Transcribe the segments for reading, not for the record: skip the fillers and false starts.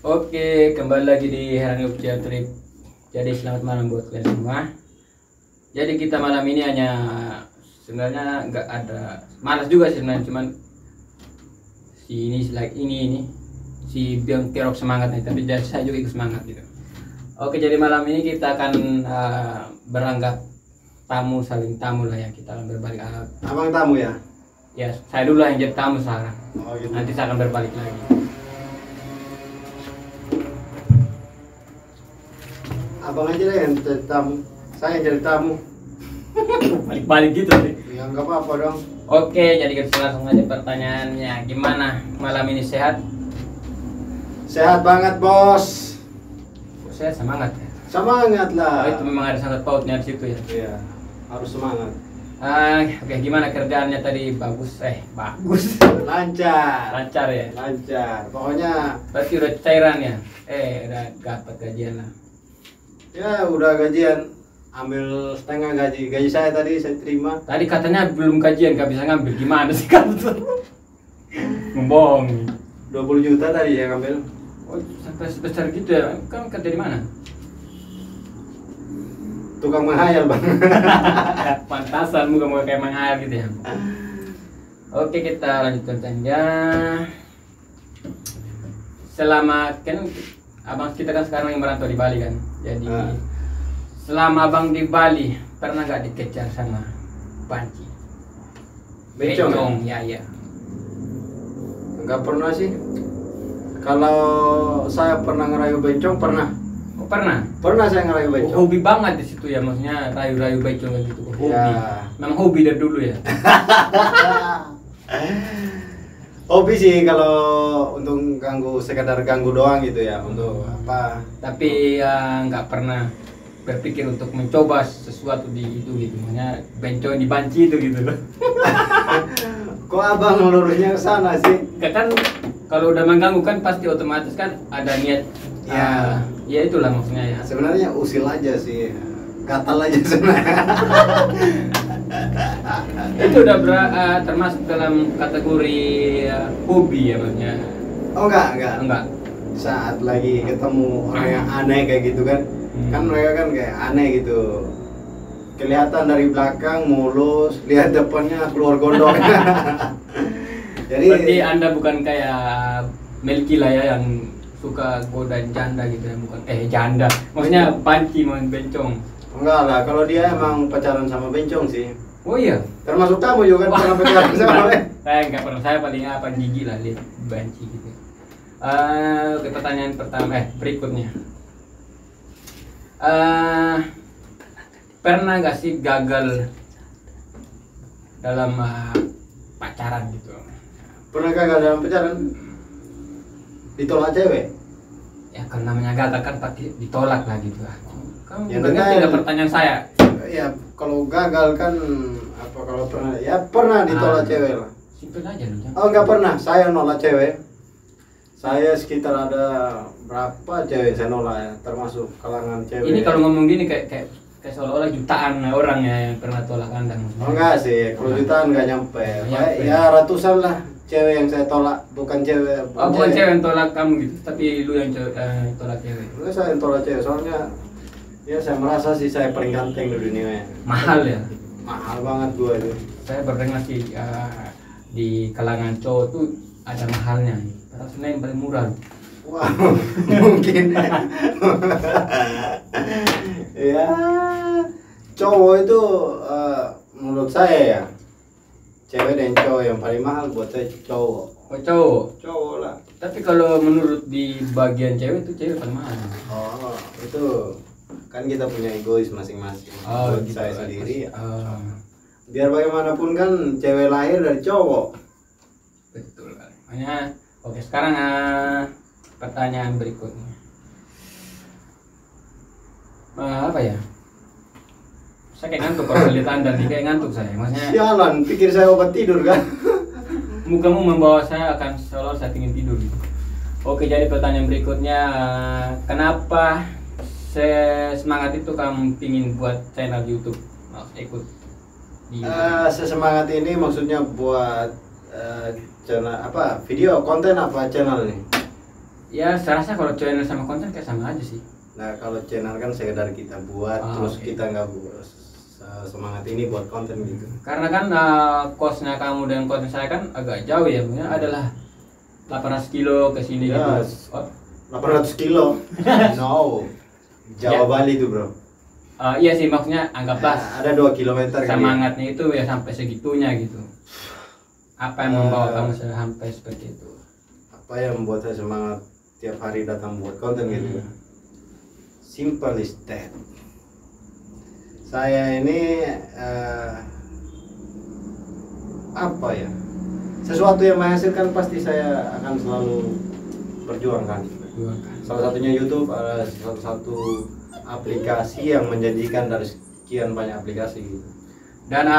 Oke, kembali lagi di Herani Official Trip. Jadi selamat malam buat kalian semua. Jadi kita malam ini hanya sebenarnya nggak ada, malas juga sih sebenarnya, cuman si ini si Biang Kerok semangat nih, tapi jadi saya juga ikut semangat gitu. Oke, jadi malam ini kita akan beranggap tamu, saling tamu lah ya, kita akan berbalik alat. Abang tamu ya? Ya, saya dulu lah yang jadi tamu sekarang. Oh gitu. Nanti saya akan berbalik lagi. Abang aja deh yang jadi tamu. Saya yang jadi tamu. Balik-balik gitu sih. Ya nggak apa-apa dong. Oke, jadi kita langsung aja pertanyaannya. Gimana malam ini, sehat? Sehat banget bos. Saya semangat ya. Semangat Oh, lah. itu memang ada sangkut pautnya di situ ya. Iya, harus semangat. Oke, gimana kerjaannya tadi? Bagus, bagus. Lancar. Lancar ya. Lancar. Pokoknya Berarti udah cairan ya? Udah dapat gajian lah. ya udah gajian. Ambil setengah gaji. Gaji saya tadi saya terima. Tadi katanya belum gajian, gak bisa ngambil. Gimana sih kamu tuh? Ngomong. 20 juta tadi yang ambil. Oh, sampai sebesar gitu ya? Kamu kerja di mana? Tukang menghayal bang. Pantasan muka muka kayak menghayal gitu ya. Oke, kita lanjutkan saja. Selama kan abang kita kan sekarang yang merantau di Bali kan. Jadi selama abang di Bali pernah nggak dikejar sama banci? Bencong ya? Ya. Nggak pernah sih. Kalau saya pernah ngerayu bencong pernah. Oh, pernah? Pernah saya ngerayu bencong. Hobi banget di situ ya, maksudnya rayu-rayu bencong gitu. Hobi. Ya. Memang hobi dari dulu ya. Hobi sih kalau untuk sekedar ganggu doang gitu ya, untuk apa? Tapi nggak pernah berpikir untuk mencoba sesuatu di itu gitu, maksudnya bencong dibanci itu gitu loh. Kok abang lurusnya ke sana sih? Kan kalau udah mengganggu kan pasti otomatis kan ada niat. Ya. Ya itulah maksudnya ya. Sebenarnya usil aja sih, gatal aja sebenarnya. Itu udah termasuk dalam kategori hobi ya maksudnya. Oh enggak. Enggak. Saat lagi ketemu orang yang aneh kayak gitu kan, kan mereka kan kayak aneh gitu. Kelihatan dari belakang mulus, lihat depannya keluar gondok. Jadi Berarti Anda bukan kayak Melki lah ya yang suka godain janda gitu ya, bukan janda. Maksudnya banci main bencong. enggak lah, kalau dia emang pacaran sama bencong sih. Oh iya. Termasuk kamu juga kan pernah pacaran sama bencong. Saya nggak pernah, saya paling gigi lah lihat banci gitu. Oke, pertanyaan pertama berikutnya. Pernah nggak sih gagal dalam pacaran gitu? Pernah gagal dalam pacaran? Ditolak cewek? Ya karena namanya gagal kan pasti ditolak lah gitu lah. Kamu Ya, nggak ngerti nggak pertanyaan saya? Ya kalau gagal kan apa, kalau pernah ya pernah ditolak cewek lah. Simpel aja loh. Oh enggak pernah, saya nolak cewek. Saya sekitar ada berapa cewek saya nolak ya, termasuk kalangan cewek. Ini kalau ngomong gini kayak seolah-olah jutaan orang ya yang pernah tolak Anda. Oh enggak sih, kalau jutaan enggak nyampe. Ya ratusan lah cewek yang saya tolak, bukan cewek. Oh, bukan cewek yang tolak kamu gitu, tapi lu yang tolak cewek. Enggak, saya yang tolak cewek, soalnya ya saya merasa sih saya paling ganteng di dunia. Mahal ya? Mahal banget gua itu. Saya berdengar sih di kalangan cowok tuh ada mahalnya. Padahal sebenarnya yang paling murah. Wow, mungkin. Ya, cowok itu menurut saya ya, cewek dan cowok yang paling mahal buat saya cowok. Oh, cowok. Cowok lah. Tapi kalau menurut di bagian cewek itu cewek paling mahal. Oh, itu kan kita punya egois masing-masing. Oh, buat gitu. saya sendiri. Ya. Oh, Biar bagaimanapun kan cewek lahir dari cowok. betul. Makanya, oke sekarang pertanyaan berikutnya. Apa ya? Saya kayak ngantuk kalau lihat Anda nih, kayak ngantuk saya. Maksudnya Sialan, pikir saya obat tidur kan? mukamu membawa saya akan seolah saya ingin tidur gitu. Oke, jadi pertanyaan berikutnya, kenapa semangat itu kamu pingin buat channel YouTube? Ikut di Sesemangat ini maksudnya buat channel apa, video konten apa channel nih? Ya saya rasa kalau channel sama konten kayak sama aja sih. Nah kalau channel kan sekedar kita buat, terus Oke. kita nggak semangat ini buat konten gitu. Karena kan kosnya kamu dan konten saya kan agak jauh ya, maksudnya adalah 800 kilo ke sini Ya, gitu. Oh, 800 kilo. No. Jawa Ya. Bali itu bro. iya sih, maksudnya anggaplah Ada 2 kilometer kan ya? semangatnya itu ya sampai segitunya gitu. Apa yang membawa kamu sampai seperti itu? Apa yang membuat saya semangat tiap hari datang buat konten gitu? Simple is that. Saya ini apa ya? Sesuatu yang menghasilkan pasti saya akan selalu perjuangkan. Salah satunya YouTube adalah satu aplikasi yang menjadikan dari sekian banyak aplikasi gitu. Dan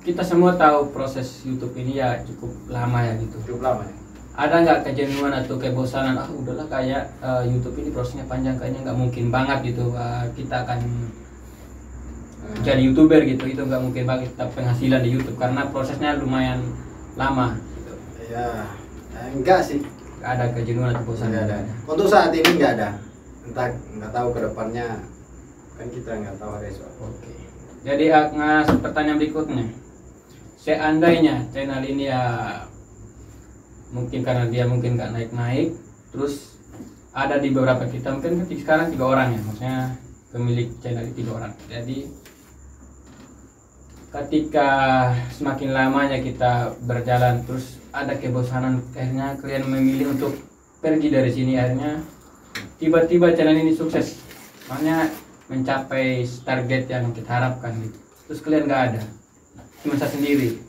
kita semua tahu proses YouTube ini ya cukup lama ya gitu. Cukup lama ya. Ada nggak kejenuhan atau kebosanan? Udahlah kayak YouTube ini prosesnya panjang, kayaknya nggak mungkin banget gitu. Kita akan jadi YouTuber gitu, itu nggak mungkin banget kita penghasilan di YouTube karena prosesnya lumayan lama. Gitu. Ya, enggak sih. Nggak ada kejenuhan atau bosan. Nggak ada. Untuk saat ini nggak ada. Entah nggak tahu kedepannya, kan kita nggak tahu hari esok. Oke. Jadi pertanyaan berikutnya, seandainya channel ini ya mungkin karena dia mungkin nggak naik-naik, terus ada di beberapa kita mungkin sekarang 3 orang ya, maksudnya pemilik channel ini 3 orang. Jadi ketika semakin lamanya kita berjalan terus ada kebosanan, akhirnya kalian memilih untuk pergi dari sini, akhirnya tiba-tiba channel ini sukses, makanya mencapai target yang kita harapkan gitu. Terus kalian nggak ada, cuma saya sendiri.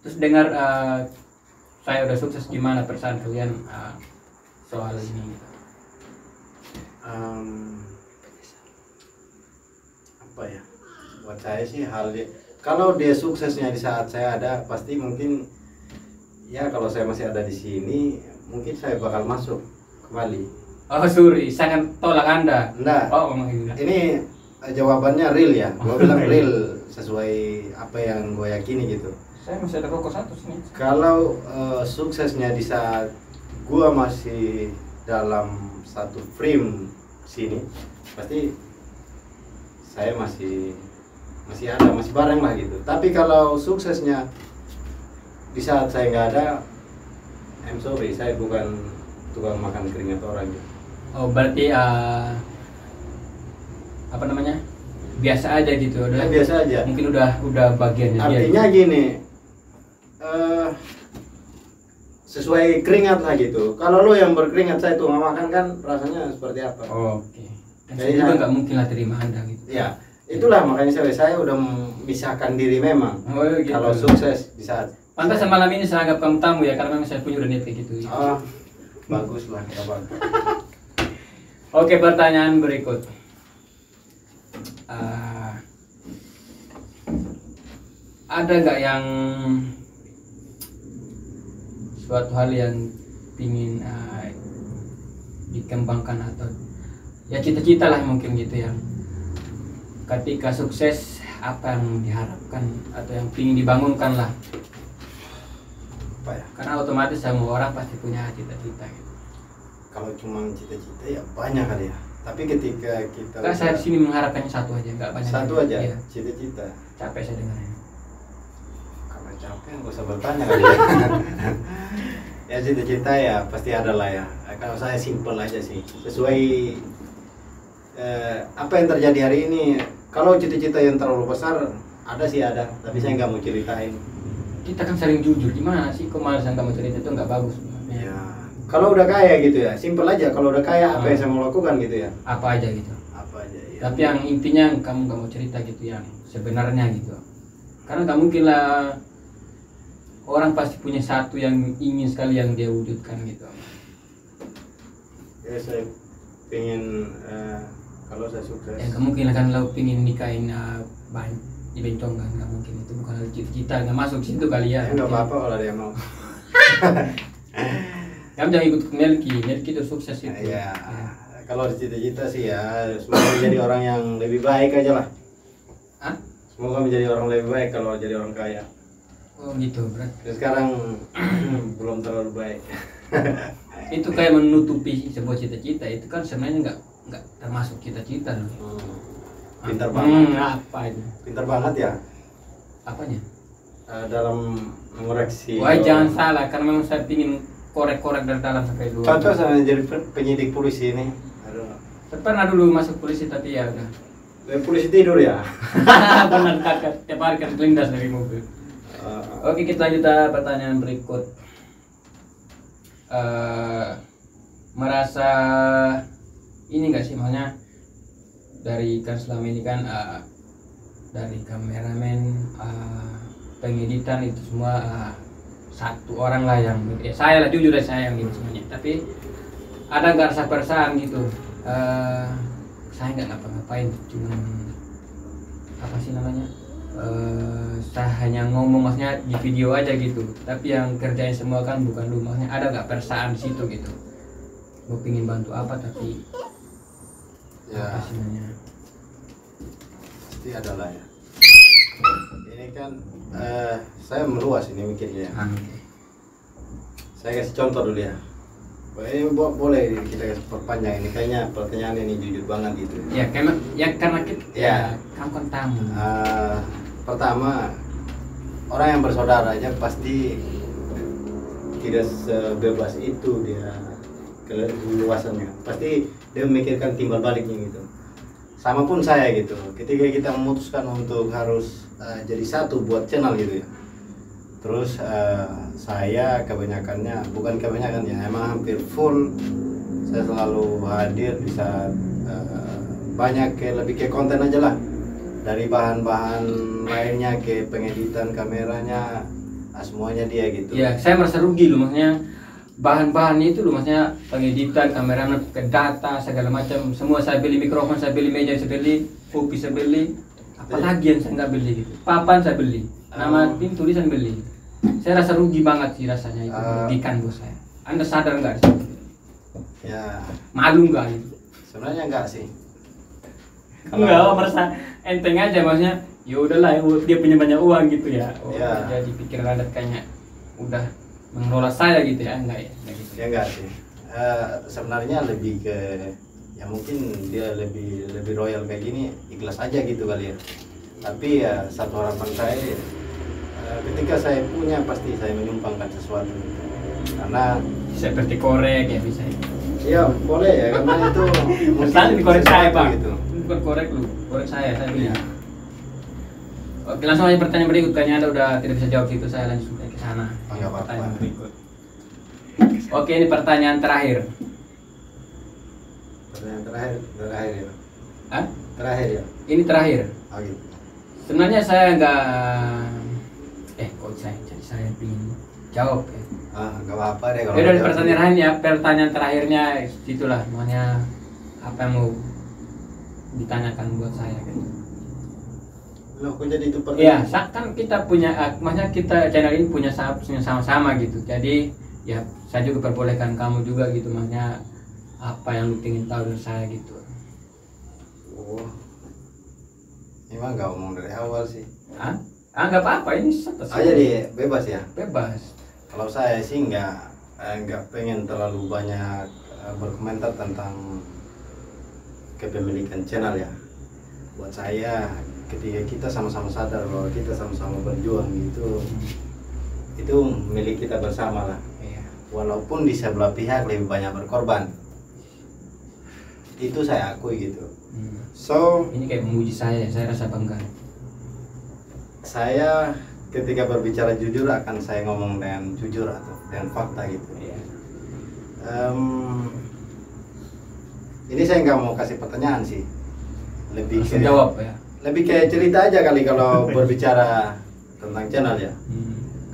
Terus dengar saya udah sukses, gimana perasaan kalian soal ini? Apa ya? Buat saya sih kalau dia suksesnya di saat saya ada, pasti mungkin ya kalau saya masih ada di sini, mungkin saya bakal masuk kembali. Oh sorry, sangat tolak Anda. Enggak. Oh memang enggak. Ini jawabannya real ya. Gue bilang Iya. real sesuai apa yang gue yakini gitu. Saya masih ada rokok 1 sini. Kalau suksesnya di saat gue masih dalam satu frame sini, pasti saya masih ada, masih bareng lah gitu. Tapi kalau suksesnya di saat saya nggak ada, I'm sorry, saya bukan tukang makan keringat orang gitu. Oh berarti apa namanya, biasa aja gitu, udah Ya, biasa aja. mungkin udah bagiannya dia. Artinya gini, sesuai keringat lah gitu. Kalau lo yang berkeringat, saya tuh nggak makan, kan rasanya seperti apa? Oke. Dan Jadi saya juga saya- nggak mungkin lah terima Anda gitu. Ya, itulah makanya saya udah memisahkan diri memang. Oh gitu. Kalau sukses di saat Pantas malam ini saya anggap kamu tamu ya, karena memang saya punya udah niat kayak gitu. bagus lah, ya bagus. Oke, pertanyaan berikut. Ada nggak yang suatu hal yang ingin dikembangkan atau ya cita-cita lah mungkin gitu ya, ketika sukses apa yang diharapkan atau yang ingin dibangunkan lah, Apa ya? karena otomatis semua orang pasti punya cita-cita gitu. Kalau cuma cita-cita ya banyak kali ya. Tapi ketika kita Kak, saya di sini mengharapkannya satu aja, nggak banyak. satu lagi. aja Iya, cita-cita. capek saya dengarnya. Kalau capek nggak usah bertanya kali ya. Ya cita-cita ya pasti ada lah ya. Kalau saya simple aja sih, sesuai apa yang terjadi hari ini. Kalau cita-cita yang terlalu besar ada sih ada, tapi saya nggak mau ceritain. Kita kan sering jujur, gimana sih kok malas yang kamu cerita itu nggak bagus sebenarnya. Ya, kalau udah kaya gitu ya, simple aja. Kalau udah kaya apa yang saya mau lakukan gitu ya? Apa aja gitu. Apa aja ya. Tapi yang intinya kamu nggak mau cerita gitu, yang sebenarnya gitu. Karena nggak mungkin lah, orang pasti punya satu yang ingin sekali yang dia wujudkan gitu. Ya, saya pengen kalau saya sukses. Ya nggak mungkin lah kan lo pingin nikahin di Bencong kan, nggak mungkin, itu bukan hal cita-cita, nggak masuk situ kali ya. Ya nggak apa-apa kalau dia mau. Kamu jangan ikut ke Melki itu sukses itu. Ya, kalau cita-cita sih ya semoga menjadi orang yang lebih baik aja lah. Hah? Semoga menjadi orang lebih baik kalau jadi orang kaya. Oh gitu, berarti. Terus sekarang belum terlalu baik. itu kayak menutupi sebuah cita-cita, itu kan sebenarnya nggak termasuk cita-cita loh. Pintar banget. Apa itu? Pintar banget ya Apanya? dalam mengoreksi. Wah, jangan salah, karena memang saya ingin korek-korek dari dalam sampai luar. Cocok saya jadi penyidik polisi ini. Aduh. Saya pernah dulu masuk polisi tapi ya udah. Polisi tidur ya. Benar kakak, tiap hari kan kelindas dari mobil. Oke, kita lanjut pertanyaan berikut. Merasa ini nggak sih, maksudnya dari kan selama ini kan dari kameramen, pengeditan itu semua satu orang lah yang ya, saya lah, jujur saya yang gitu semuanya. Tapi ada nggak rasa perasaan gitu, saya nggak ngapa-ngapain, cuman apa sih namanya, saya hanya ngomong, maksudnya di video aja gitu, tapi yang kerjain semua kan bukan lu, maksudnya ada nggak perasaan di situ gitu, gue pingin bantu apa tapi Ya, apa sih namanya, pasti ada lah ya. Ini kan saya meluas ini mikirnya. Saya kasih contoh dulu ya. Ini boleh kita kasih perpanjang, ini kayaknya pertanyaan ini jujur banget gitu. ya karena kita Ya. kamu kan tamu. Pertama, orang yang bersaudara aja pasti tidak sebebas itu dia keluasannya. Pasti dia memikirkan timbal baliknya gitu. Sama pun saya gitu. Ketika kita memutuskan untuk harus jadi satu buat channel gitu ya. Terus saya kebanyakannya, bukan kebanyakan ya, emang hampir full saya selalu hadir di saat banyak lebih ke konten aja lah. Dari bahan-bahan lainnya ke pengeditan kameranya, semuanya dia gitu. Ya, saya merasa rugi loh, maksudnya bahan-bahan itu loh, maksudnya pengeditan, kameramen, ke data, segala macam, semua saya beli, mikrofon saya beli, meja saya beli, kopi saya beli, apalagi yang saya nggak beli gitu. Papan saya beli, nama tim tulisan beli. Saya rasa rugi banget sih rasanya itu, merugikan bos saya. Anda sadar nggak sih? Ya, Malu nggak gitu? sebenarnya enggak sih. Enggak, merasa enteng aja, maksudnya ya udahlah, dia punya banyak uang gitu ya. Ya. Jadi pikiran Anda kayaknya udah mengelola saya gitu ya, enggak ya? Enggak gitu. Ya enggak sih. Sebenarnya lebih ke ya mungkin dia lebih royal kayak gini, ikhlas aja gitu kali ya. Tapi ya satu harapan saya, ketika saya punya pasti saya menyumbangkan sesuatu. Karena Seperti korek ya bisa. iya boleh ya, karena itu Misalnya di korek saya, sesuatu Pak. gitu. Bukan korek lu, korek saya beli. Oke, langsung aja pertanyaan berikut, kayaknya Anda udah tidak bisa jawab itu, saya langsung ke sana. Oh, nggak apa-apa. Pertanyaan berikut. Oke, ini pertanyaan terakhir. Pertanyaan terakhir ya. Hah? Terakhir ya. Ini terakhir. Oh gitu. Sebenarnya saya nggak kok saya ingin jawab ya. Enggak apa-apa deh kalau. Ya dari jawab pertanyaan ya, pertanyaan terakhirnya itulah, makanya apa yang mau ditanyakan buat saya gitu. Loh, kok jadi itu Iya, pertanyaan? kan kita punya, maksudnya kita channel ini punya sama-sama gitu. Jadi ya saya juga perbolehkan kamu juga gitu, maksudnya apa yang lu ingin tahu dari saya gitu. Oh. Ini mah nggak ngomong dari awal sih. Nggak apa-apa, ini santai. Jadi bebas ya. Bebas. Kalau saya sih nggak pengen terlalu banyak berkomentar tentang kepemilikan channel ya. Buat saya, ketika kita sama-sama sadar bahwa kita sama-sama berjuang gitu, itu milik kita bersama lah. Iya. Walaupun di sebelah pihak lebih banyak berkorban, itu saya akui gitu. So Ini kayak memuji saya rasa bangga. saya ketika berbicara jujur akan saya ngomong dengan jujur atau dengan fakta gitu. Iya. Ini saya nggak mau kasih pertanyaan sih, lebih Langsung jawab ya. lebih kayak cerita aja kali kalau berbicara tentang channel ya.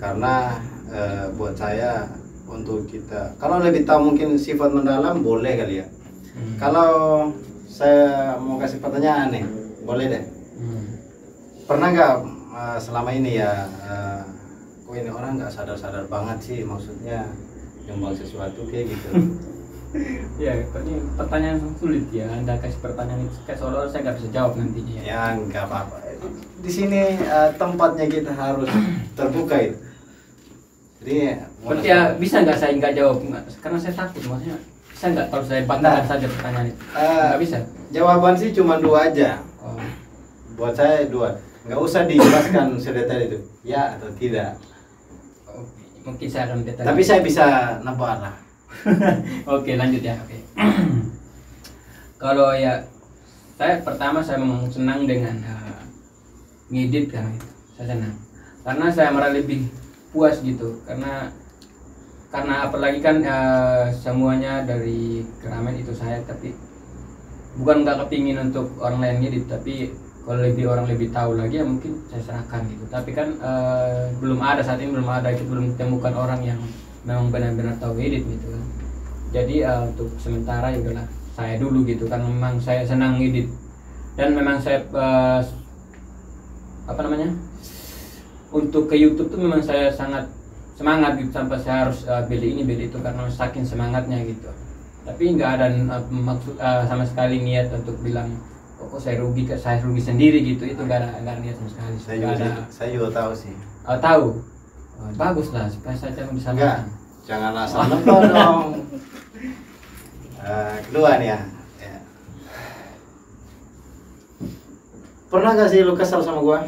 Karena buat saya, untuk kita kalau lebih tahu mungkin sifat mendalam boleh kali ya. Kalau saya mau kasih pertanyaan nih, boleh deh. Pernah nggak selama ini ya, kok ini orang nggak sadar-sadar banget sih, maksudnya nyumbang sesuatu kayak gitu. Ya, ini pertanyaan sulit ya. Anda kasih pertanyaan itu kayak seolah-olah saya nggak bisa jawab nantinya. Ya nggak apa-apa. Di sini tempatnya kita harus terbuka itu. Ini Berarti ya bisa nggak saya nggak jawab? Karena saya takut, maksudnya bisa nggak kalau saya bantahkan Nah. saja pertanyaan itu? Eh, Nggak bisa. jawaban sih cuma dua aja. Oh. Buat saya dua. Nggak usah dijelaskan sedetail itu. Ya atau tidak. Oh, mungkin saya akan detail. Tapi saya bisa nebak lah. Oke, lanjut ya. Oke. Kalau ya saya pertama saya memang senang dengan ngedit kan gitu. Saya senang. Karena saya merasa lebih puas gitu. Karena apalagi kan semuanya dari keramaian itu saya, tapi bukan nggak kepingin untuk orang lain ngedit, tapi kalau orang lebih tahu lagi ya mungkin saya serahkan gitu. Tapi kan belum ada saat ini, belum ditemukan orang yang memang benar-benar tahu edit gitu kan. Jadi untuk sementara ya udahlah saya dulu gitu kan, memang saya senang edit dan memang saya untuk ke YouTube tuh memang saya sangat semangat gitu, sampai saya harus beli ini beli itu karena saking semangatnya gitu. Tapi nggak ada maksud sama sekali niat untuk bilang kok saya rugi sendiri gitu, itu nggak ada niat sama sekali. Saya juga tahu sih. Tahu. Bagus lah supaya saya bisa Enggak, jangan asal nebak dong. Kedua nih ya. Pernah gak sih lu kesal sama gua?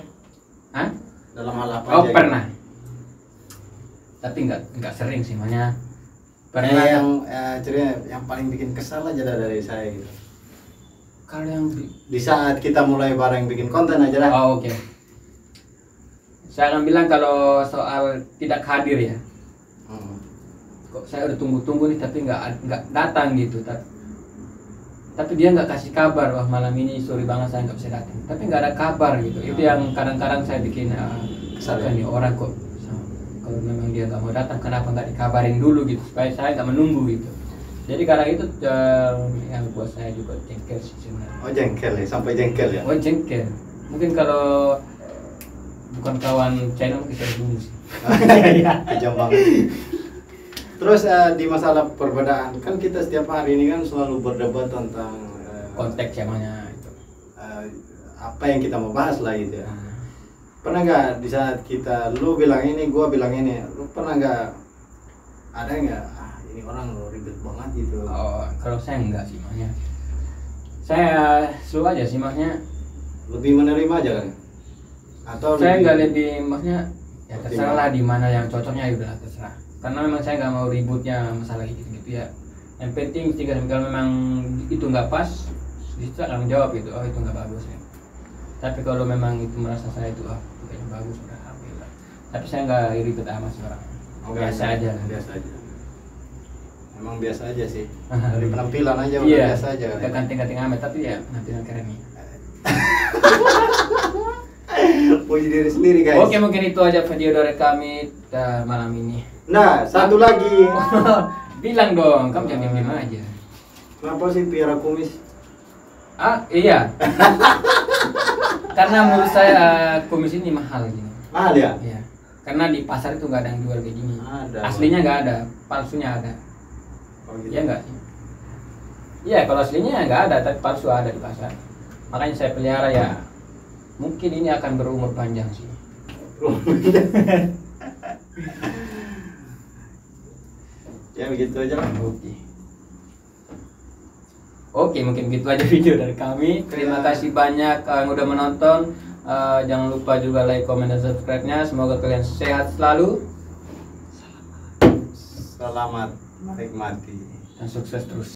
Hah? Dalam hal apa Oh aja? pernah. Tapi nggak sering sih, makanya pernah. Yang ceritanya yang paling bikin kesal aja dari saya gitu. Kalau yang Di saat kita mulai bareng bikin konten aja lah. oh, oke. Saya akan bilang kalau soal tidak hadir ya. Kok saya udah tunggu-tunggu nih tapi nggak datang gitu. Tapi dia nggak kasih kabar, wah malam ini sorry banget saya nggak bisa datang. Tapi nggak ada kabar gitu. Itu yang kadang-kadang saya bikin kesal nih orang kok. Kalau memang dia nggak mau datang, kenapa nggak dikabarin dulu gitu supaya saya nggak menunggu gitu. Jadi karena itu yang buat saya juga jengkel sih sebenarnya. Oh jengkel ya, sampai jengkel ya. Oh jengkel. Mungkin kalau bukan kawan channel mungkin saya dulu sih. Kejam banget. Terus di masalah perbedaan, kan kita setiap hari ini kan selalu berdebat tentang Konteks namanya itu. apa yang kita mau bahas lah gitu ya. Nah, Pernah nggak di saat kita, lu bilang ini, gua bilang ini, lu pernah nggak ada nggak ini orang lo ribet banget gitu? oh, kalau saya enggak sih makanya. Saya slow aja sih makanya. Lebih menerima aja kan? Atau Saya nggak lebih maksudnya ya terserah lah Optimal. di mana yang cocoknya ya udah terserah. Karena memang saya nggak mau ributnya masalah gitu ya. Yang penting kalau memang itu nggak pas, kita akan menjawab itu, oh itu nggak bagus ya. Tapi kalau memang itu merasa saya itu kayaknya bagus udah alhamdulillah. Tapi saya nggak ribet amat sih orang. Biasa aja lah. Biasa aja. Emang biasa aja sih. Dari penampilan aja udah Iya, biasa aja. nggak ganting-ganting amat tapi ya penampilan keren nih. Puji diri sendiri guys. Oke, mungkin itu aja video dari kami malam ini. Nah, satu lagi. Bilang dong, kamu jangan diam aja. Kenapa sih piara kumis? Iya. Karena menurut saya kumis ini mahal gini. Mahal ya? Iya. Karena di pasar itu nggak ada yang jual kayak gini. Ada. Aslinya nggak ada, palsunya ada. Oh, gitu. Iya nggak sih? Iya, kalau aslinya nggak ada, tapi palsu ada di pasar. Makanya saya pelihara ya. Mungkin ini akan berumur panjang sih. Ya begitu aja lah. Oke, mungkin gitu aja video dari kami. Terima kasih banyak yang udah menonton. Jangan lupa juga like, comment, dan subscribe-nya. Semoga kalian sehat selalu Selamat menikmati. dan sukses terus.